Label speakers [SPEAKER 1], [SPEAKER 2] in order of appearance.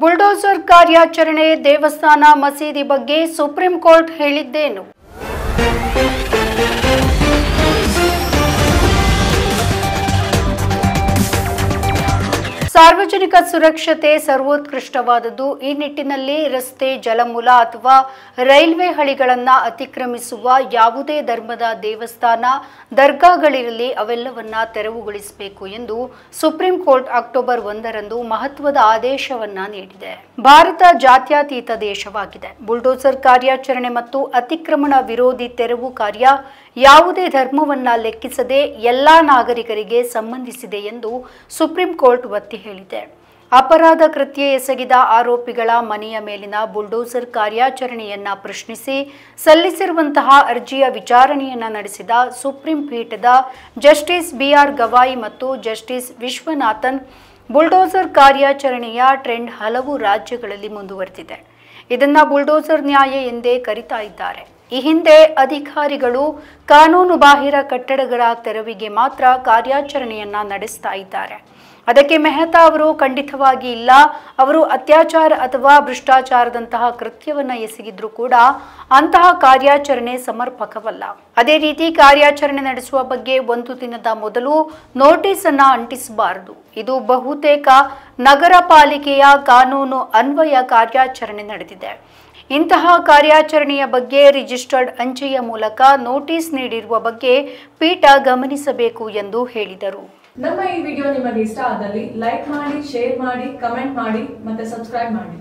[SPEAKER 1] Bulldozer ಕಾರ್ಯಾಚರಣೆ ದೇವಸ್ಥಾನ ಮಸೀದಿ ಬಗ್ಗೆ ಸುಪ್ರೀಂ ಕೋರ್ಟ್ ಹೇಳಿದ್ದೇನು? ಸಾರ್ವಜನಿಕ ಸುರಕ್ಷತೆ ಸರ್ವೋತ್ಕೃಷ್ಟವಾದದ್ದು. ಈ ನಿಟ್ಟಿನಲ್ಲಿ ರಸ್ತೆ, ಜಲಮೂಲ ಅಥವಾ ರೈಲ್ವೆ ಹಳಿಗಳನ್ನು ಅತಿಕ್ರಮಿಸುವ ಯಾವುದೇ ಧರ್ಮದ ದೇವಸ್ಥಾನ, ದರ್ಗಾಗಳಿರಲಿ ಅವೆಲ್ಲವನ್ನ ತೆರವುಗೊಳಿಸಬೇಕು ಎಂದು ಸುಪ್ರೀಂ ಕೋರ್ಟ್ ಅಕ್ಟೋಬರ್ 1ರಂದು ಮಹತ್ವದ ಆದೇಶವನ್ನ ನೀಡಿದೆ. ಭಾರತ ಜಾತ್ಯತೀತ ದೇಶವಾಗಿದೆ. ಬುಲ್ಡೋಸರ್ ಕಾರ್ಯಾಚರಣೆ ಮತ್ತು ಅತಿಕ್ರಮಣ ವಿರೋಧಿ ತೆರವು ಕಾರ್ಯ ಯಾವುದೇ ಧರ್ಮವನ್ನ ಲೆಕ್ಕಿಸದೆ ಎಲ್ಲಾ ನಾಗರಿಕರಿಗೆ ಸಂಬಂಧಿಸಿದೆ ಎಂದು ಸುಪ್ರೀಂ ಕೋರ್ಟ್ ಒತ್ತಿ ಹೇಳಿದೆ. ಅಪರಾಧ ಕೃತ್ಯ ಎಸಗಿದ ಆರೋಪಿಗಳ ಮನೆಯ ಮೇಲಿನ ಬುಲ್ಡೋಸರ್ ಕಾರ್ಯಾಚರಣೆಯನ್ನ ಪ್ರಶ್ನಿಸಿ ಸಲ್ಲಿಸಿರುವಂತಹ ಅರ್ಜಿಯ ವಿಚಾರಣೆಯನ್ನ ನಡೆಸಿದ ಸುಪ್ರೀಂ ಪೀಠದ ಜಸ್ಟಿಸ್ ಬಿಆರ್ ಗವಾಯಿ ಮತ್ತು ಜಸ್ಟಿಸ್ ವಿಶ್ವನಾಥನ್, ಬುಲ್ಡೋಸರ್ ಕಾರ್ಯಾಚರಣೆಯ ಟ್ರೆಂಡ್ ಹಲವು ರಾಜ್ಯಗಳಲ್ಲಿ ಮುಂದುವರೆದಿದೆ. ಇದನ್ನ ಬುಲ್ಡೋಸರ್ ನ್ಯಾಯ ಎಂದೇ ಕರೀತಾ ಇದ್ದಾರೆ. ಈ ಹಿಂದೆ ಅಧಿಕಾರಿಗಳು ಕಾನೂನು ಬಾಹಿರ ಕಟ್ಟಡಗಳ ತೆರವಿಗೆ ಮಾತ್ರ ಕಾರ್ಯಾಚರಣೆಯನ್ನ ನಡೆಸ್ತಾ ಇದ್ದಾರೆ. ಅದಕ್ಕೆ ಮೆಹ್ತಾ ಅವರು ಖಂಡಿತವಾಗಿ ಇಲ್ಲ, ಅವರು ಅತ್ಯಾಚಾರ ಅಥವಾ ಭ್ರಷ್ಟಾಚಾರದಂತಹ ಕೃತ್ಯವನ್ನ ಎಸಗಿದ್ರು ಕೂಡ ಅಂತಹ ಕಾರ್ಯಾಚರಣೆ ಸಮರ್ಪಕವಲ್ಲ. ಅದೇ ರೀತಿ ಕಾರ್ಯಾಚರಣೆ ನಡೆಸುವ ಬಗ್ಗೆ 1 ದಿನದ ಮೊದಲು ನೋಟಿಸ್ ಅನ್ನ ಅಂಟಿಸಬಾರದು. ಇದು ಬಹುತೇಕ ನಗರ ಪಾಲಿಕೆಯ ಕಾನೂನು ಅನ್ವಯ ಕಾರ್ಯಾಚರಣೆ ನಡೆದಿದೆ. ಇಂತಹ ಕಾರ್ಯಾಚರಣೆಯ ಬಗ್ಗೆ ರಿಜಿಸ್ಟರ್ಡ್ ಅಂಚೆಯ ಮೂಲಕ ನೋಟಿಸ್ ನೀಡಿರುವ ಬಗ್ಗೆ ಪೀಠ ಗಮನಿಸಬೇಕು ಎಂದು ಹೇಳಿದರು.
[SPEAKER 2] ನಮ್ಮ ಈ ವಿಡಿಯೋ ನಿಮಗೆ ಇಷ್ಟ ಆದಲ್ಲಿ ಲೈಕ್ ಮಾಡಿ, ಶೇರ್ ಮಾಡಿ, ಕಮೆಂಟ್ ಮಾಡಿ ಮತ್ತೆ ಸಬ್ಸ್ಕ್ರೈಬ್ ಮಾಡಿ.